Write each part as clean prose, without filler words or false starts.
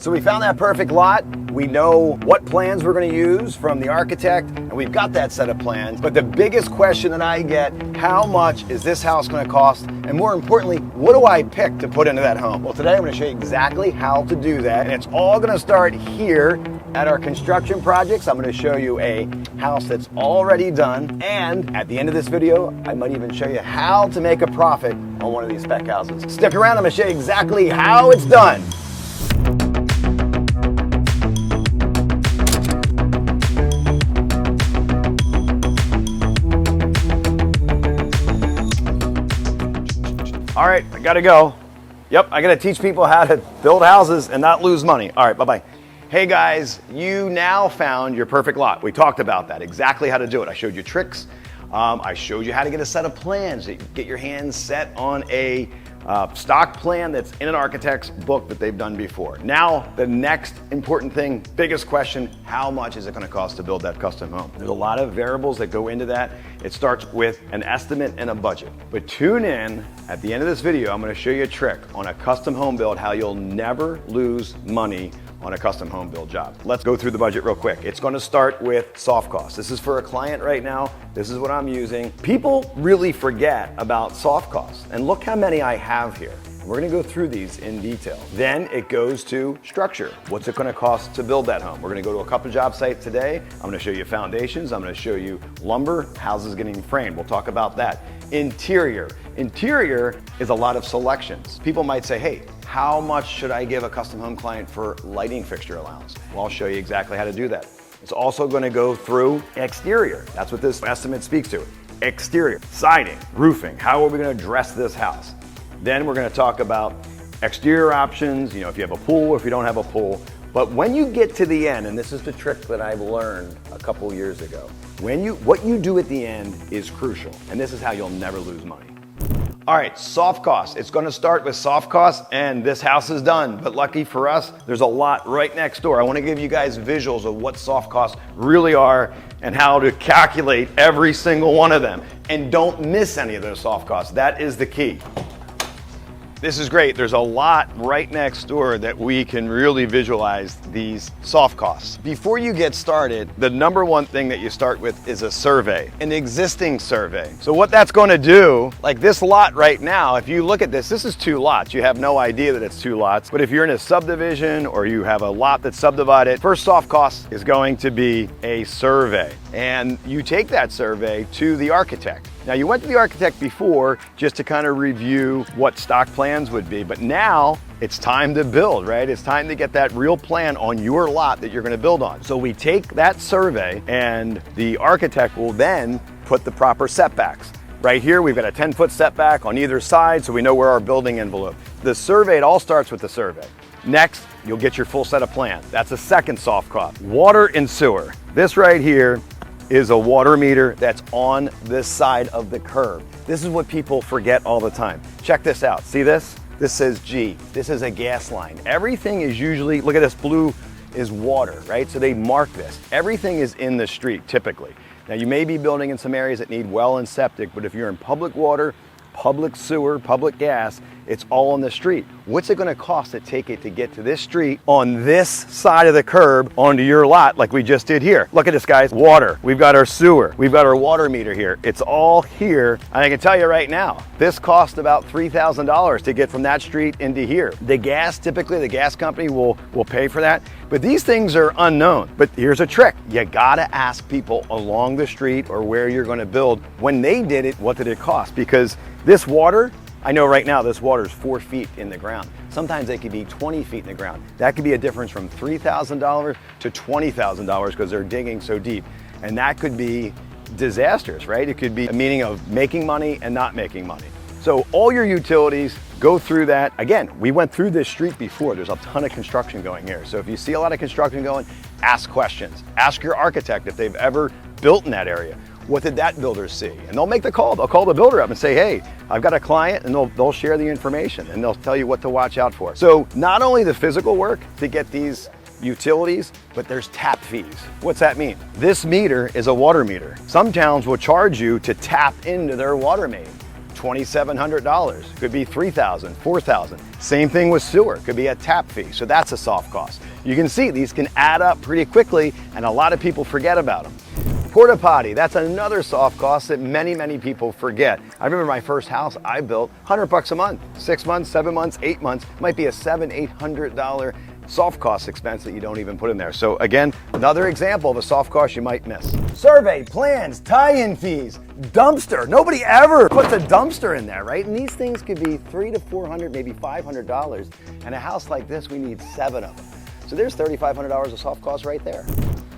So we found that perfect lot. We know what plans we're going to use from the architect, and we've got that set of plans. But the biggest question that I get, how much is this house going to cost? And more importantly, what do I pick to put into that home? Well, today I'm going to show you exactly how to do that. And it's all going to start here at our construction projects. I'm going to show you a house that's already done. And at the end of this video, I might even show you how to make a profit on one of these spec houses. Stick around, I'm going to show you exactly how it's done. All right, I gotta go. Yep, I gotta teach people how to build houses and not lose money. All right, bye-bye. Hey guys, you now found your perfect lot. We talked about that, exactly how to do it. I showed you tricks. I showed you how to get a set of plans, get your hands set on a stock plan that's in an architect's book that they've done before. Now, the next important thing, biggest question, how much is it gonna cost to build that custom home? There's a lot of variables that go into that. It starts with an estimate and a budget. But tune in, at the end of this video, I'm gonna show you a trick on a custom home build, how you'll never lose money on a custom home build job. Let's go through the budget real quick. It's gonna start with soft costs. This is for a client right now. This is what I'm using. People really forget about soft costs, and look how many I have here. We're gonna go through these in detail. Then it goes to structure. What's it gonna cost to build that home? We're gonna go to a couple job sites today. I'm gonna show you foundations. I'm gonna show you lumber, houses getting framed. We'll talk about that. Interior. Interior is a lot of selections. People might say, hey, how much should I give a custom home client for lighting fixture allowance? Well, I'll show you exactly how to do that. It's also gonna go through exterior. That's what this estimate speaks to. Exterior, siding, roofing. How are we gonna dress this house? Then we're gonna talk about exterior options, if you have a pool or if you don't have a pool. But when you get to the end, and this is the trick that I've learned a couple years ago, what you do at the end is crucial. And this is how you'll never lose money. All right, soft costs. It's gonna start with soft costs, and this house is done. But lucky for us, there's a lot right next door. I wanna give you guys visuals of what soft costs really are and how to calculate every single one of them. And don't miss any of those soft costs. That is the key. This is great. There's a lot right next door that we can really visualize these soft costs. Before you get started, the number one thing that you start with is a survey, an existing survey. So what that's going to do, like this lot right now, if you look at this is two lots. You have no idea that it's two lots, but if you're in a subdivision or you have a lot that's subdivided, first soft cost is going to be a survey. And you take that survey to the architect. Now you went to the architect before just to kind of review what stock plans would be, but now it's time to build, right? It's time to get that real plan on your lot that you're gonna build on. So we take that survey and the architect will then put the proper setbacks. Right here, we've got a 10-foot setback on either side, so we know where our building envelope. The survey, it all starts with the survey. Next, you'll get your full set of plans. That's a second soft cost. Water and sewer. This right here is a water meter that's on this side of the curb. This is what people forget all the time. Check this out. See this? This says G. This is a gas line. Everything is usually, look at this blue is water, right? So they mark this. Everything is in the street typically. Now you may be building in some areas that need well and septic, but if you're in public water, public sewer, public gas, it's all on the street. What's it gonna cost to take it to get to this street on this side of the curb onto your lot like we just did here? Look at this, guys, water. We've got our sewer. We've got our water meter here. It's all here. And I can tell you right now, this cost about $3,000 to get from that street into here. The gas, typically the gas company will pay for that. But these things are unknown. But here's a trick. You gotta ask people along the street or where you're gonna build, when they did it, what did it cost? Because this water, I know right now this water is 4 feet in the ground. Sometimes it could be 20 feet in the ground. That could be a difference from $3,000 to $20,000 because they're digging so deep. And that could be disastrous, right? It could be a meaning of making money and not making money. So all your utilities, go through that. Again, we went through this street before. There's a ton of construction going here. So if you see a lot of construction going, ask questions. Ask your architect if they've ever built in that area. What did that builder see? And they'll make the call. They'll call the builder up and say, hey, I've got a client, and they'll share the information and they'll tell you what to watch out for. So not only the physical work to get these utilities, but there's tap fees. What's that mean? This meter is a water meter. Some towns will charge you to tap into their water main. $2,700. Could be $3,000, $4,000. Same thing with sewer. Could be a tap fee. So that's a soft cost. You can see these can add up pretty quickly, and a lot of people forget about them. Porta potty, that's another soft cost that many people forget. I remember my first house I built, $100 a month, 6 months, 7 months, 8 months, might be a $700, $800 soft cost expense that you don't even put in there. So again, another example of a soft cost you might miss. Survey, plans, tie-in fees, dumpster. Nobody ever puts a dumpster in there, right? And these things could be $300 to $400, maybe $500. And a house like this, we need 7 of them. So there's $3,500 of soft cost right there.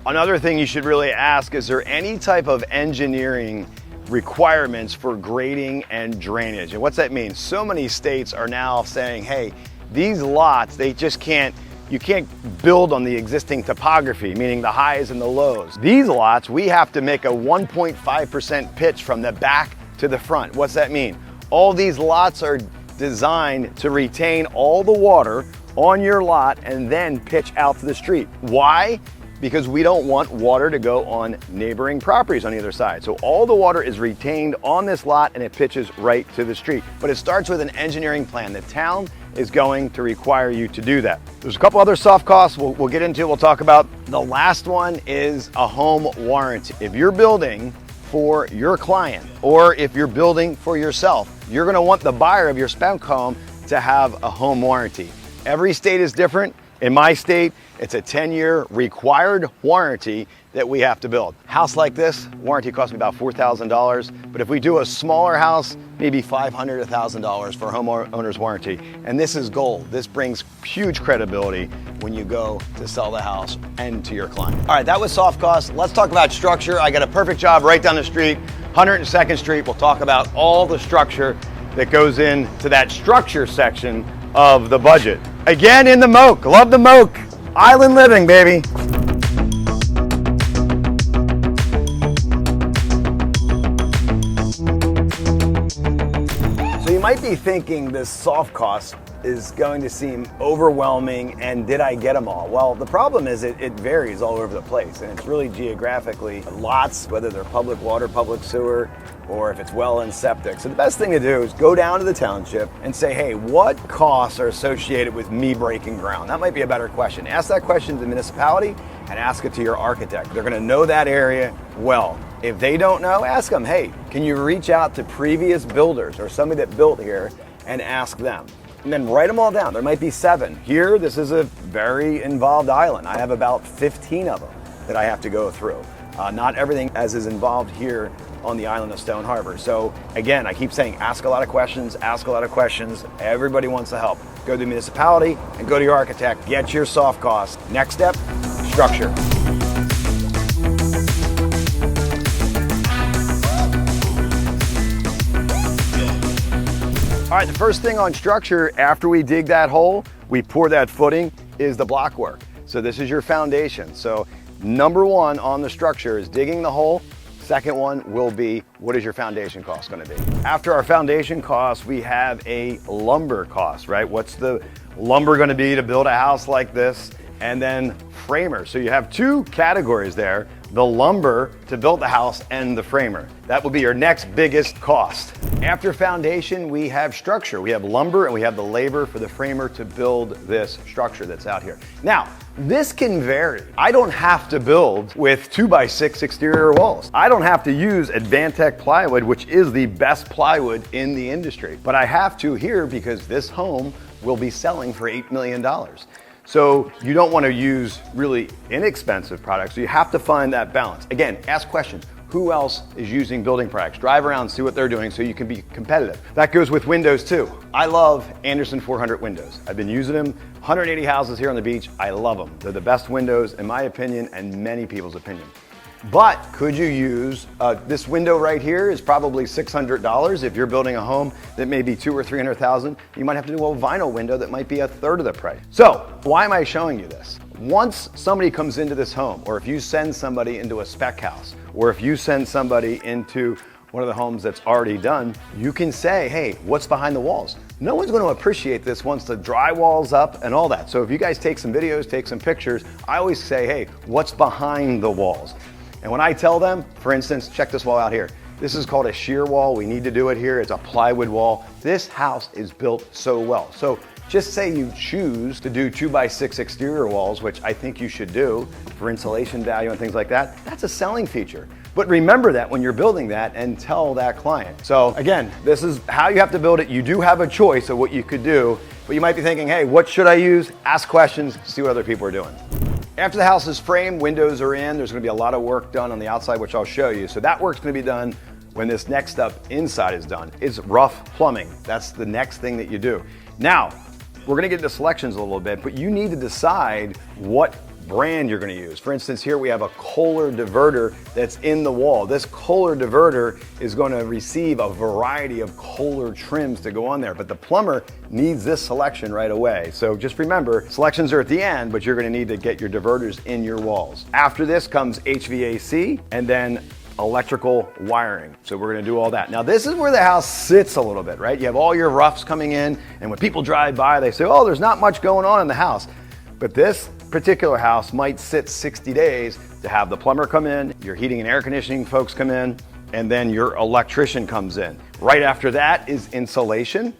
Another thing you should really ask, is there any type of engineering requirements for grading and drainage? And what's that mean? So many states are now saying, hey, these lots, you can't build on the existing topography, meaning the highs and the lows. These lots, we have to make a 1.5% pitch from the back to the front. What's that mean? All these lots are designed to retain all the water on your lot and then pitch out to the street. Why? Because we don't want water to go on neighboring properties on either side. So all the water is retained on this lot and it pitches right to the street. But it starts with an engineering plan. The town is going to require you to do that. There's a couple other soft costs we'll get into, we'll talk about. The last one is a home warranty. If you're building for your client, or if you're building for yourself, you're gonna want the buyer of your spec home to have a home warranty. Every state is different. In my state, it's a 10-year required warranty that we have to build. House like this, warranty costs me about $4,000, but if we do a smaller house, maybe $500, $1,000 for a homeowner's warranty. And this is gold. This brings huge credibility when you go to sell the house and to your client. All right, that was soft costs. Let's talk about structure. I got a perfect job right down the street, 102nd Street. We'll talk about all the structure that goes into that structure section of the budget. Again, in the Moke, love the Moke. Island living, baby. So you might be thinking this soft cost is going to seem overwhelming, and did I get them all? Well, the problem is it varies all over the place, and it's really geographically lots, whether they're public water, public sewer, or if it's well and septic. So the best thing to do is go down to the township and say, hey, what costs are associated with me breaking ground? That might be a better question. Ask that question to the municipality and ask it to your architect. They're gonna know that area well. If they don't know, ask them, hey, can you reach out to previous builders or somebody that built here and ask them? And then write them all down. There might be 7. Here, this is a very involved island. I have about 15 of them that I have to go through. Not everything as is involved here on the island of Stone Harbor. So again, I keep saying, ask a lot of questions, ask a lot of questions. Everybody wants to help. Go to the municipality and go to your architect. Get your soft costs. Next step, structure. All right, the first thing on structure, after we dig that hole, we pour that footing, is the block work. So this is your foundation. So number 1 on the structure is digging the hole. Second one will be, what is your foundation cost gonna be? After our foundation cost, we have a lumber cost, right? What's the lumber gonna be to build a house like this? And then framer. So you have 2 categories there, the lumber to build the house and the framer. That will be your next biggest cost. After foundation, we have structure. We have lumber and we have the labor for the framer to build this structure that's out here. Now, this can vary. I don't have to build with 2x6 exterior walls. I don't have to use Advantech plywood, which is the best plywood in the industry. But I have to here because this home will be selling for $8 million. So you don't want to use really inexpensive products. So you have to find that balance. Again, ask questions. Who else is using building products? Drive around, see what they're doing so you can be competitive. That goes with windows too. I love Anderson 400 windows. I've been using them, 180 houses here on the beach. I love them. They're the best windows in my opinion and many people's opinion. But could you use, this window right here is probably $600. If you're building a home that may be $200,000 or $300,000, you might have to do a vinyl window that might be a third of the price. So why am I showing you this? Once somebody comes into this home, or if you send somebody into a spec house, or if you send somebody into one of the homes that's already done, you can say, hey, what's behind the walls? No one's going to appreciate this once the drywall's up and all that. So if you guys take some videos, take some pictures, I always say, hey, what's behind the walls? And when I tell them, for instance, check this wall out here. This is called a shear wall. We need to do it here. It's a plywood wall. This house is built so well. So just say you choose to do 2x6 exterior walls, which I think you should do for insulation value and things like that. That's a selling feature. But remember that when you're building that and tell that client. So again, this is how you have to build it. You do have a choice of what you could do, but you might be thinking, hey, what should I use? Ask questions, see what other people are doing. After the house is framed, windows are in, there's gonna be a lot of work done on the outside, which I'll show you. So that work's gonna be done when this next step inside is done. It's rough plumbing. That's the next thing that you do. Now, we're gonna get into selections a little bit, but you need to decide what brand you're gonna use. For instance, here we have a Kohler diverter that's in the wall. This Kohler diverter is gonna receive a variety of Kohler trims to go on there, but the plumber needs this selection right away. So just remember, selections are at the end, but you're gonna need to get your diverters in your walls. After this comes HVAC and then electrical wiring. So we're gonna do all that. Now this is where the house sits a little bit, right? You have all your roughs coming in, and when people drive by, they say, oh, there's not much going on in the house. But this particular house might sit 60 days to have the plumber come in, your heating and air conditioning folks come in, and then your electrician comes in. Right after that is insulation.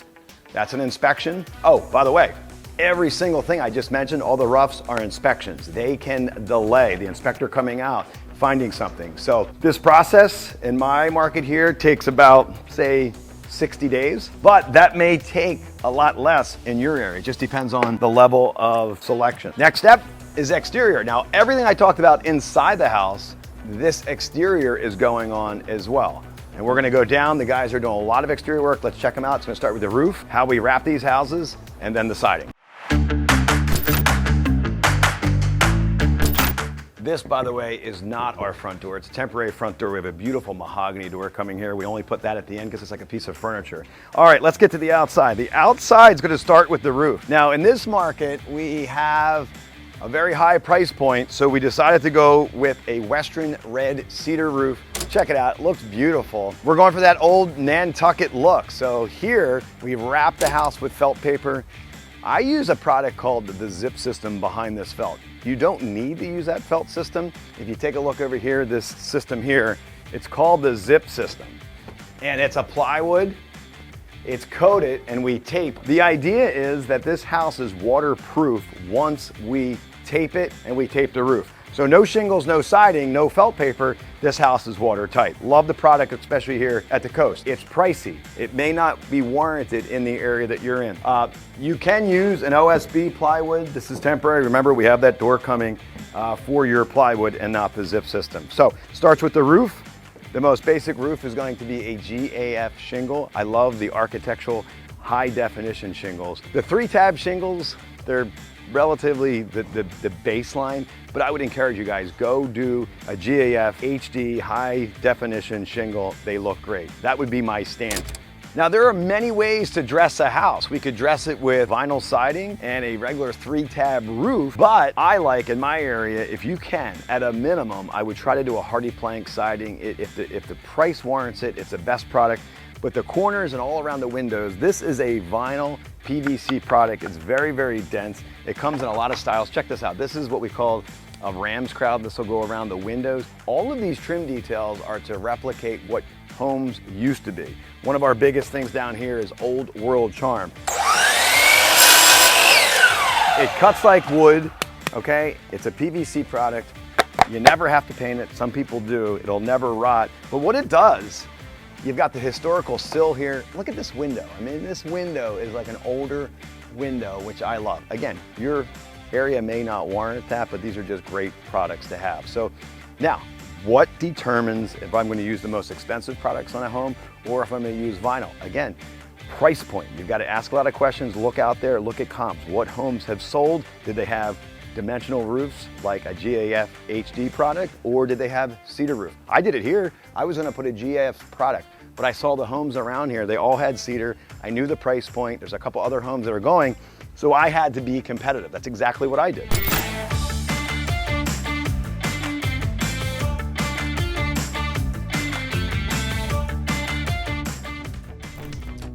That's an inspection. Oh, by the way, every single thing I just mentioned, all the roughs are inspections. They can delay the inspector coming out, finding something. So this process in my market here takes about, say, 60 days, but that may take a lot less in your area. It just depends on the level of selection. Next step is exterior. Now, everything I talked about inside the house, this exterior is going on as well. And we're gonna go down. The guys are doing a lot of exterior work. Let's check them out. It's gonna start with the roof, how we wrap these houses, and then the siding. This, by the way, is not our front door. It's a temporary front door. We have a beautiful mahogany door coming here. We only put that at the end because it's like a piece of furniture. All right, let's get to the outside. The outside is going to start with the roof. Now, in this market, we have a very high price point, so we decided to go with a Western red cedar roof. Check it out, it looks beautiful. We're going for that old Nantucket look. So here, we wrap the house with felt paper. I use a product called the Zip System behind this felt. You don't need to use that felt system. If you take a look over here, this system here, it's called the Zip System. And it's a plywood, it's coated, and we tape. The idea is that this house is waterproof once we tape it and we tape the roof. So no shingles, no siding, no felt paper, this house is watertight. Love the product, especially here at the coast. It's pricey. It may not be warranted in the area that you're in. You can use an OSB plywood. This is temporary. Remember, we have that door coming for your plywood and not the Zip System. So, starts with the roof. The most basic roof is going to be a GAF shingle. I love the architectural high definition shingles. The 3-tab shingles, they're relatively the baseline, but I would encourage you guys, go do a GAF HD high definition shingle. They look great. That would be my stand. Now, there are many ways to dress a house. We could dress it with vinyl siding and a regular 3-tab roof, but I like, in my area, if you can, at a minimum, I would try to do a hardy plank siding. If the price warrants it, it's the best product. But the corners and all around the windows, this is a vinyl PVC product. It's very, very dense. It comes in a lot of styles. Check this out. This is what we call a Ram's crowd. This will go around the windows. All of these trim details are to replicate what homes used to be. One of our biggest things down here is old world charm. It cuts like wood, okay? It's a PVC product. You never have to paint it. Some people do. It'll never rot. But what it does, you've got the historical sill here. Look at this window. I mean, this window is like an older window, which I love. Again, your area may not warrant that, but these are just great products to have. So now, what determines if I'm going to use the most expensive products on a home or if I'm going to use vinyl? Again, price point. You've got to ask a lot of questions, look out there, look at comps. What homes have sold? Did they have dimensional roofs like a GAF HD product, or did they have cedar roof? I did it here. I was going to put a GAF product, but I saw the homes around here. They all had cedar. I knew the price point. There's a couple other homes that are going, so I had to be competitive. That's exactly what I did.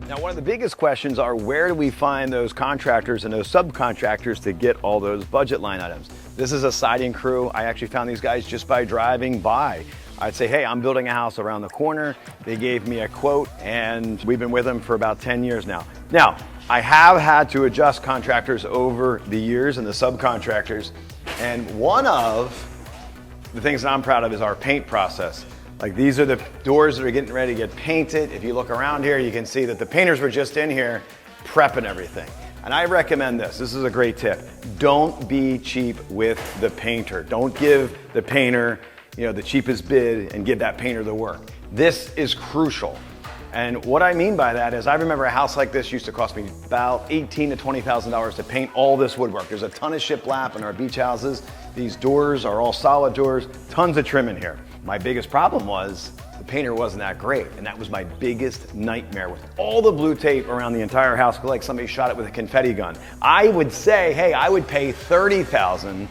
Now, one of the biggest questions are, where do we find those contractors and those subcontractors to get all those budget line items? This is a siding crew. I actually found these guys just by driving by. I'd say, hey, I'm building a house around the corner. They gave me a quote and we've been with them for about 10 years now. Now, I have had to adjust contractors over the years and the subcontractors. And one of the things that I'm proud of is our paint process. Like these are the doors that are getting ready to get painted. If you look around here, you can see that the painters were just in here prepping everything. And I recommend this. This is a great tip. Don't be cheap with the painter. Don't give the painter, the cheapest bid and give that painter the work. This is crucial. And what I mean by that is I remember a house like this used to cost me about $18,000 to $20,000 to paint all this woodwork. There's a ton of shiplap in our beach houses. These doors are all solid doors, tons of trim in here. My biggest problem was the painter wasn't that great, and that was my biggest nightmare with all the blue tape around the entire house, like somebody shot it with a confetti gun. I would say, hey, I would pay $30,000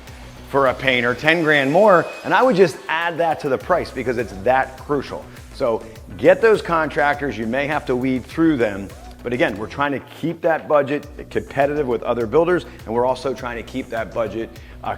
for a painter, 10 grand more, and I would just add that to the price because it's that crucial. So get those contractors, you may have to weed through them, but again, we're trying to keep that budget competitive with other builders, and we're also trying to keep that budget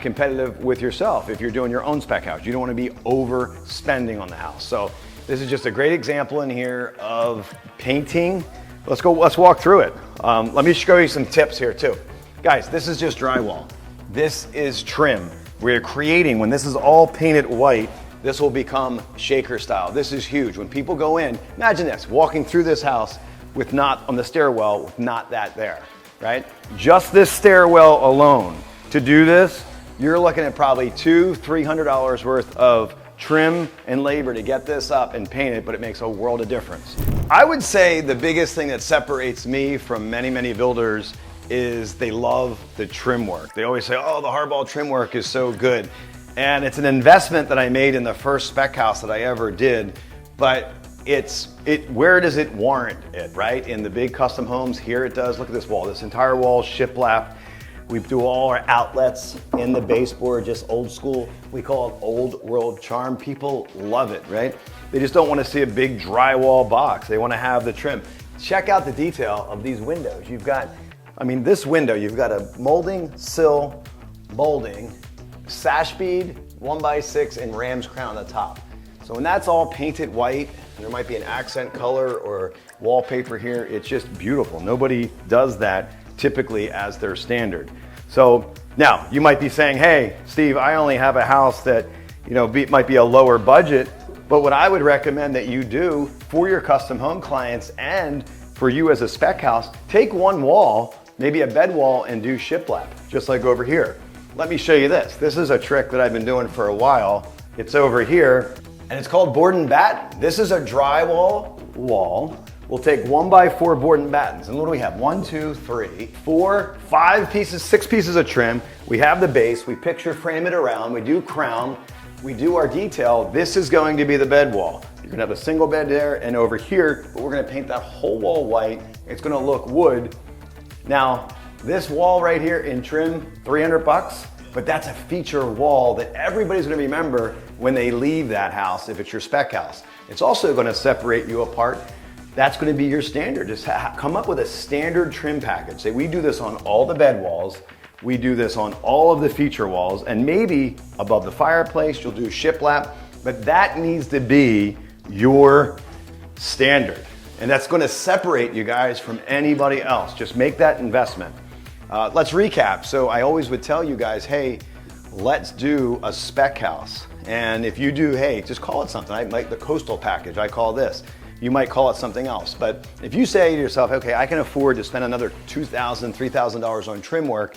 competitive with yourself if you're doing your own spec house. You don't want to be overspending on the house. So this is just a great example in here of painting. Let's walk through it. Let me show you some tips here too. Guys, this is just drywall. This is trim. We're creating, when this is all painted white, this will become shaker style. This is huge. When people go in, imagine this, walking through this house with not, on the stairwell, with not that there, right? Just this stairwell alone. To do this, you're looking at probably $200–300 worth of trim and labor to get this up and paint it, but it makes a world of difference. I would say the biggest thing that separates me from many, many builders is they love the trim work. They always say, oh, the Harbaugh trim work is so good. And it's an investment that I made in the first spec house that I ever did, but where does it warrant it, right? In the big custom homes, here it does. Look at this wall, this entire wall, shiplap. We do all our outlets in the baseboard, just old school. We call it old world charm. People love it, right? They just don't want to see a big drywall box. They want to have the trim. Check out the detail of these windows. You've got, this window, you've got a molding, sill, molding, sash bead, 1x6, and ram's crown on the top. So when that's all painted white, and there might be an accent color or wallpaper here, it's just beautiful. Nobody does that typically as their standard. So now you might be saying, hey, Steve, I only have a house that might be a lower budget, but what I would recommend that you do for your custom home clients and for you as a spec house, take one wall, maybe a bed wall, and do shiplap, just like over here. Let me show you this. This is a trick that I've been doing for a while. It's over here, and it's called board and batten. This is a drywall wall. We'll take 1x4 board and battens. And what do we have? 1, 2, 3, 4, 5 pieces, 6 pieces of trim. We have the base, we picture frame it around, we do crown, we do our detail. This is going to be the bed wall. You're gonna have a single bed there and over here, but we're gonna paint that whole wall white. It's gonna look wood. Now, this wall right here in trim, $300, but that's a feature wall that everybody's gonna remember when they leave that house if it's your spec house. It's also gonna separate you apart. That's gonna be your standard. Just come up with a standard trim package. Say, we do this on all the bed walls, we do this on all of the feature walls, and maybe above the fireplace, you'll do shiplap, but that needs to be your standard. And that's gonna separate you guys from anybody else. Just make that investment. Let's recap. So I always would tell you guys, hey, let's do a spec house. And if you do, hey, just call it something. I like the coastal package, I call this. You might call it something else. But if you say to yourself, okay, I can afford to spend another $2,000, $3,000 on trim work,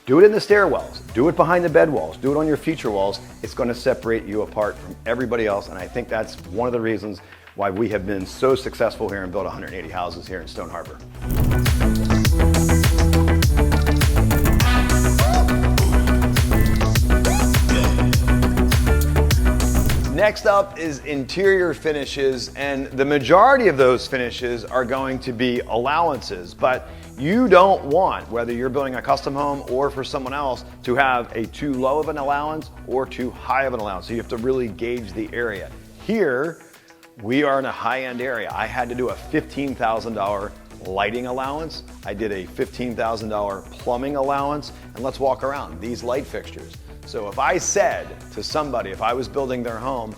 do it in the stairwells, do it behind the bed walls, do it on your feature walls. It's gonna separate you apart from everybody else. And I think that's one of the reasons why we have been so successful here and built 180 houses here in Stone Harbor. Next up is interior finishes, and the majority of those finishes are going to be allowances, but you don't want, whether you're building a custom home or for someone else, to have a too low of an allowance or too high of an allowance. So you have to really gauge the area. Here, we are in a high-end area. I had to do a $15,000 lighting allowance. I did a $15,000 plumbing allowance, and let's walk around these light fixtures. So if I said to somebody, if I was building their home,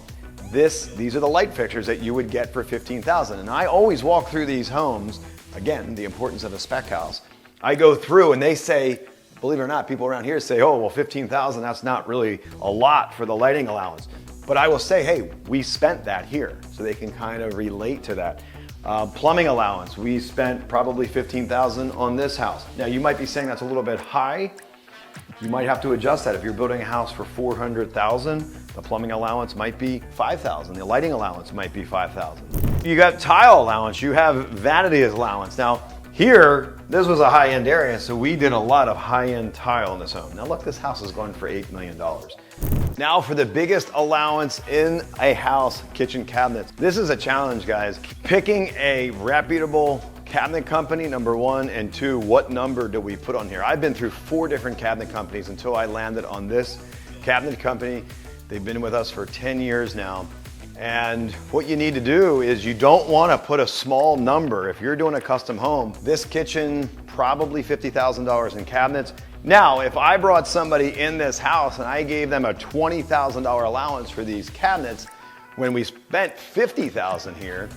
these are the light fixtures that you would get for $15,000. And I always walk through these homes, again, the importance of a spec house. I go through and they say, believe it or not, people around here say, oh, well, $15,000, that's not really a lot for the lighting allowance. But I will say, hey, we spent that here, so they can kind of relate to that. Plumbing allowance, we spent probably $15,000 on this house. Now you might be saying that's a little bit high. You might have to adjust that. If you're building a house for $400,000, the plumbing allowance might be $5,000. The lighting allowance might be $5,000. You got tile allowance, you have vanity allowance. Now here, this was a high-end area, so we did a lot of high-end tile in this home. Now look, this house is going for $8 million. Now for the biggest allowance in a house, kitchen cabinets. This is a challenge, guys. Picking a reputable cabinet company, number one, and two, what number do we put on here? I've been through 4 different cabinet companies until I landed on this cabinet company. They've been with us for 10 years now. And what you need to do is you don't want to put a small number. If you're doing a custom home, this kitchen, probably $50,000 in cabinets. Now, if I brought somebody in this house and I gave them a $20,000 allowance for these cabinets, when we spent $50,000 here,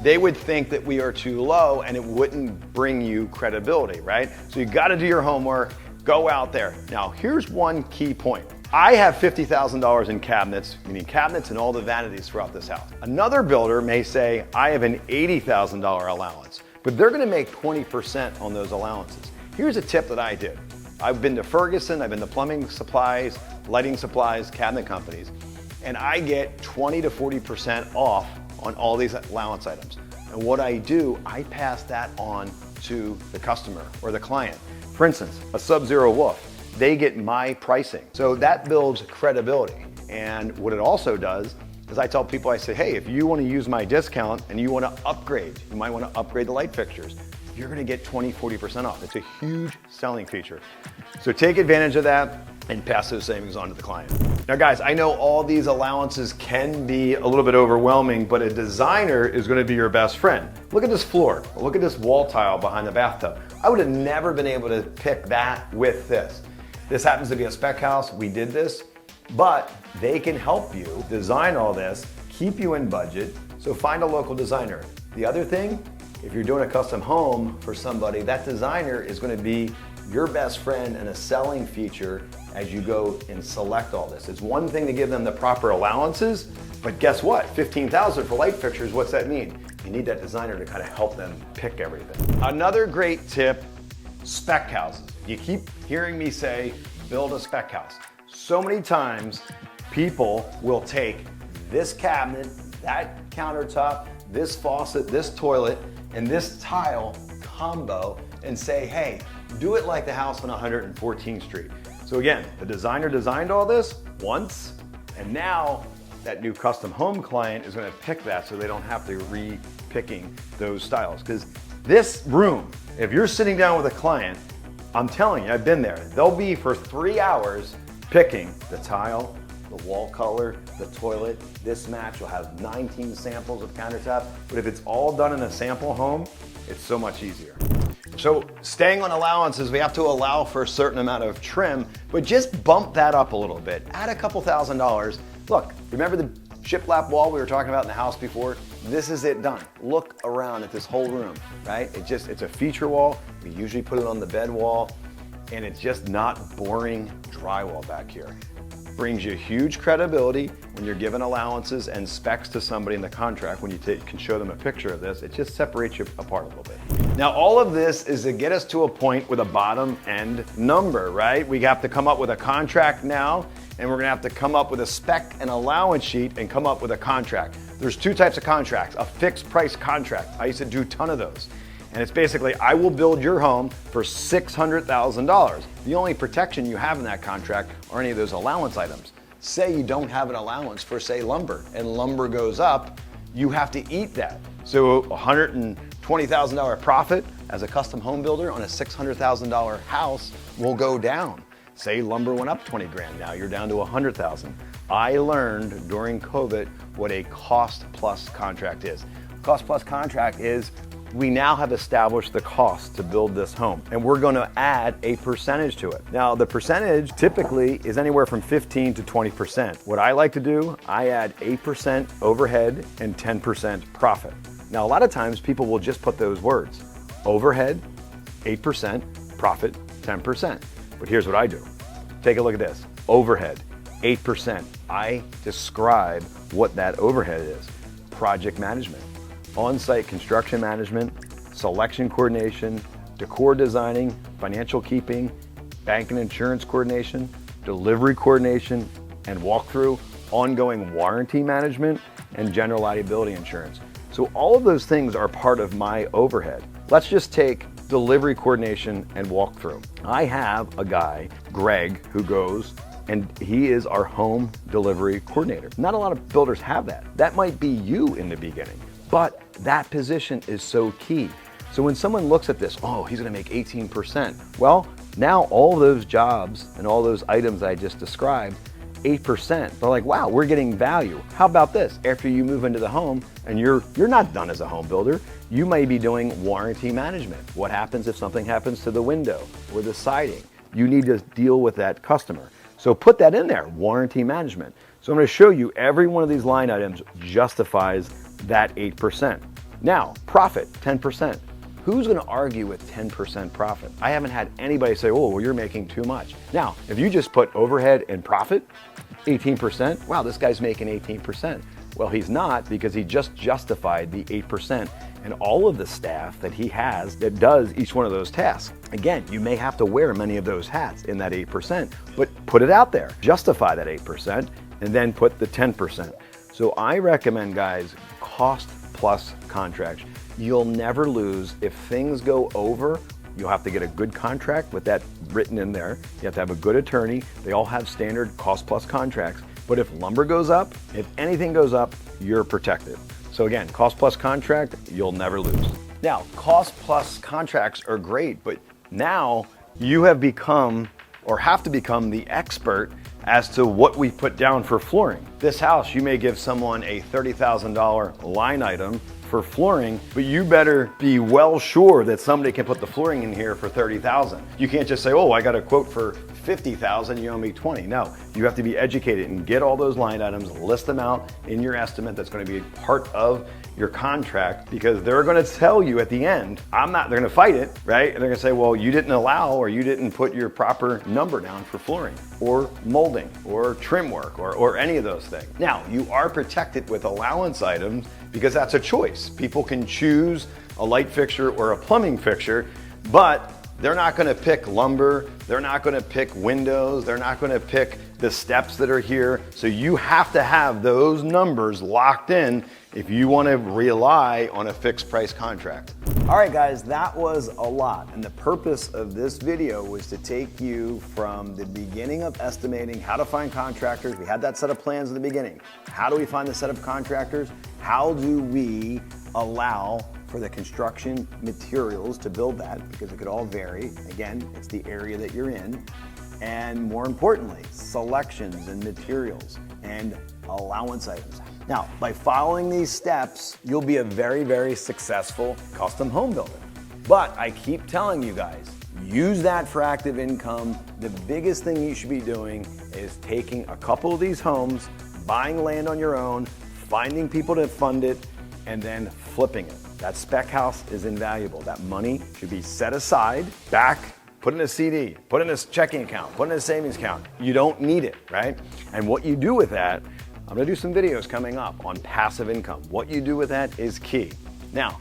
they would think that we are too low and it wouldn't bring you credibility, right? So you got to do your homework, go out there. Now, here's one key point. I have $50,000 in cabinets, meaning cabinets and all the vanities throughout this house. Another builder may say, I have an $80,000 allowance, but they're gonna make 20% on those allowances. Here's a tip that I did. I've been to Ferguson, I've been to plumbing supplies, lighting supplies, cabinet companies, and I get 20 to 40% off on all these allowance items. And what I do, I pass that on to the customer or the client. For instance, a Sub-Zero woof. They get my pricing. So that builds credibility. And what it also does is I tell people, I say, hey, if you want to use my discount and you want to upgrade, you might want to upgrade the light fixtures, you're going to get 20, 40% off. It's a huge selling feature. So take advantage of that and pass those savings on to the client. Now guys, I know all these allowances can be a little bit overwhelming, but a designer is going to be your best friend. Look at this floor. Look at this wall tile behind the bathtub. I would have never been able to pick that with this. This happens to be a spec house, we did this, but they can help you design all this, keep you in budget, so find a local designer. The other thing, if you're doing a custom home for somebody, that designer is gonna be your best friend and a selling feature as you go and select all this. It's one thing to give them the proper allowances, but guess what? $15,000 for light fixtures, what's that mean? You need that designer to kind of help them pick everything. Another great tip, spec houses. You keep hearing me say, build a spec house. So many times, people will take this cabinet, that countertop, this faucet, this toilet, and this tile combo and say, hey, do it like the house on 114th Street. So again, the designer designed all this once, and now that new custom home client is gonna pick that so they don't have to re-picking those styles. Because this room, if you're sitting down with a client, I'm telling you, I've been there. They'll be for 3 hours picking the tile, the wall color, the toilet, this match. You'll have 19 samples of countertops, but if it's all done in a sample home, it's so much easier. So staying on allowances, we have to allow for a certain amount of trim, but just bump that up a little bit. Add a couple $1,000s. Look, remember the shiplap wall we were talking about in the house before? This is it done. Look around at this whole room, right? It's a feature wall. We usually put it on the bed wall, and it's just not boring drywall back here. Brings you huge credibility when you're giving allowances and specs to somebody in the contract. When you can show them a picture of this, it just separates you apart a little bit. Now, all of this is to get us to a point with a bottom end number, right? We have to come up with a contract now, and we're gonna have to come up with a spec and allowance sheet and come up with a contract. There's 2 types of contracts, a fixed price contract. I used to do a ton of those. And it's basically, I will build your home for $600,000. The only protection you have in that contract are any of those allowance items. Say you don't have an allowance for, say, lumber, and lumber goes up, you have to eat that. So $120,000 profit as a custom home builder on a $600,000 house will go down. Say lumber went up 20 grand, now you're down to 100,000. I learned during COVID what a cost plus contract is. Cost plus contract is we now have established the cost to build this home, and we're going to add a percentage to it. Now, the percentage typically is anywhere from 15 to 20%. What I like to do, I add 8% overhead and 10% profit. Now, a lot of times people will just put those words, overhead, 8%, profit, 10%. But here's what I do. Take a look at this. Overhead, 8%. I describe what that overhead is. Project management, on-site construction management, selection coordination, decor designing, financial keeping, bank and insurance coordination, delivery coordination, and walkthrough, ongoing warranty management, and general liability insurance. So all of those things are part of my overhead. Let's just take delivery coordination and walkthrough. I have a guy, Greg, who goes and he is our home delivery coordinator. Not a lot of builders have that. That might be you in the beginning, but that position is so key. So when someone looks at this, oh, he's gonna make 18%. Well, now all those jobs and all those items I just described, 8%. They're like, wow, we're getting value. How about this? After you move into the home and you're not done as a home builder, you may be doing warranty management. What happens if something happens to the window or the siding? You need to deal with that customer. So put that in there, warranty management. So I'm going to show you every one of these line items justifies that 8%. Now, profit, 10%. Who's going to argue with 10% profit? I haven't had anybody say, oh, well, you're making too much. Now, if you just put overhead and profit, 18%, wow, this guy's making 18%. Well, he's not, because he just justified the 8% and all of the staff that he has that does each one of those tasks. Again, you may have to wear many of those hats in that 8%, but put it out there. Justify that 8% and then put the 10%. So I recommend, guys, cost plus contracts. You'll never lose. If things go over, you'll have to get a good contract with that written in there. You have to have a good attorney. They all have standard cost plus contracts. But if lumber goes up, if anything goes up, you're protected. So again, cost plus contract, you'll never lose. Now, cost plus contracts are great, but now you have become or have to become the expert as to what we put down for flooring. This house, you may give someone a $30,000 line item for flooring, but you better be well sure that somebody can put the flooring in here for $30,000. You can't just say, oh, I got a quote for $50,000, you owe me 20. No, you have to be educated and get all those line items, list them out in your estimate. That's going to be part of your contract, because they're going to tell you at the end, they're going to fight it, right? And they're going to say, well, you didn't allow, or you didn't put your proper number down for flooring or molding or trim work or any of those things. Now, you are protected with allowance items because that's a choice. People can choose a light fixture or a plumbing fixture, but they're not going to pick lumber, they're not going to pick windows, they're not going to pick the steps that are here. So you have to have those numbers locked in if you want to rely on a fixed price contract. All right, guys, that was a lot. And the purpose of this video was to take you from the beginning of estimating how to find contractors. We had that set of plans in the beginning. How do we find the set of contractors? How do we allow for the construction materials to build that? Because it could all vary. Again, it's the area that you're in. And more importantly, selections and materials and allowance items. Now, by following these steps, you'll be a very, very successful custom home builder. But I keep telling you guys, use that for active income. The biggest thing you should be doing is taking a couple of these homes, buying land on your own, finding people to fund it, and then flipping it. That spec house is invaluable. That money should be set aside, back, put in a CD, put in a checking account, put in a savings account. You don't need it, right? And what you do with that, I'm gonna do some videos coming up on passive income. What you do with that is key. Now,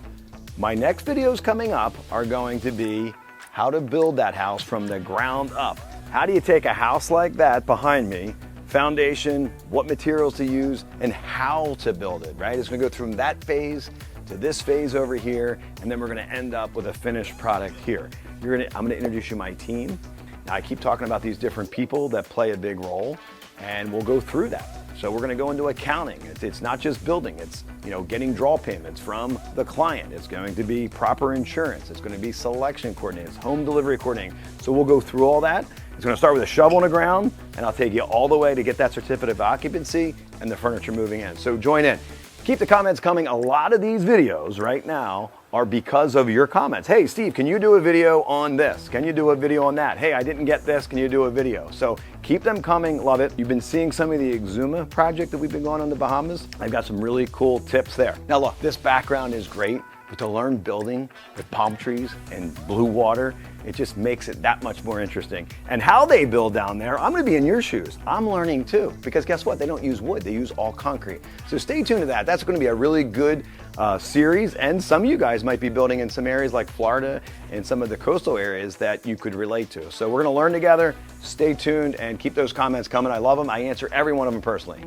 my next videos coming up are going to be how to build that house from the ground up. How do you take a house like that behind me, foundation, what materials to use, and how to build it, right? It's gonna go from that phase to this phase over here, and then we're gonna end up with a finished product here. I'm gonna introduce you my team. Now, I keep talking about these different people that play a big role, and we'll go through that. So we're gonna go into accounting. It's not just building, it's getting draw payments from the client. It's going to be proper insurance. It's gonna be selection coordinating, it's home delivery coordinating. So we'll go through all that. It's gonna start with a shovel in the ground, and I'll take you all the way to get that certificate of occupancy and the furniture moving in. So join in. Keep the comments coming. A lot of these videos right now are because of your comments. Hey, Steve, can you do a video on this? Can you do a video on that? Hey, I didn't get this. Can you do a video? So keep them coming. Love it. You've been seeing some of the Exuma project that we've been going on in the Bahamas. I've got some really cool tips there. Now look, this background is great, but to learn building with palm trees and blue water, it just makes it that much more interesting. And how they build down there, I'm gonna be in your shoes. I'm learning too, because guess what? They don't use wood, they use all concrete. So stay tuned to that. That's gonna be a really good series, and some of you guys might be building in some areas like Florida and some of the coastal areas that you could relate to. So we're gonna learn together. Stay tuned and keep those comments coming. I love them. I answer every one of them personally.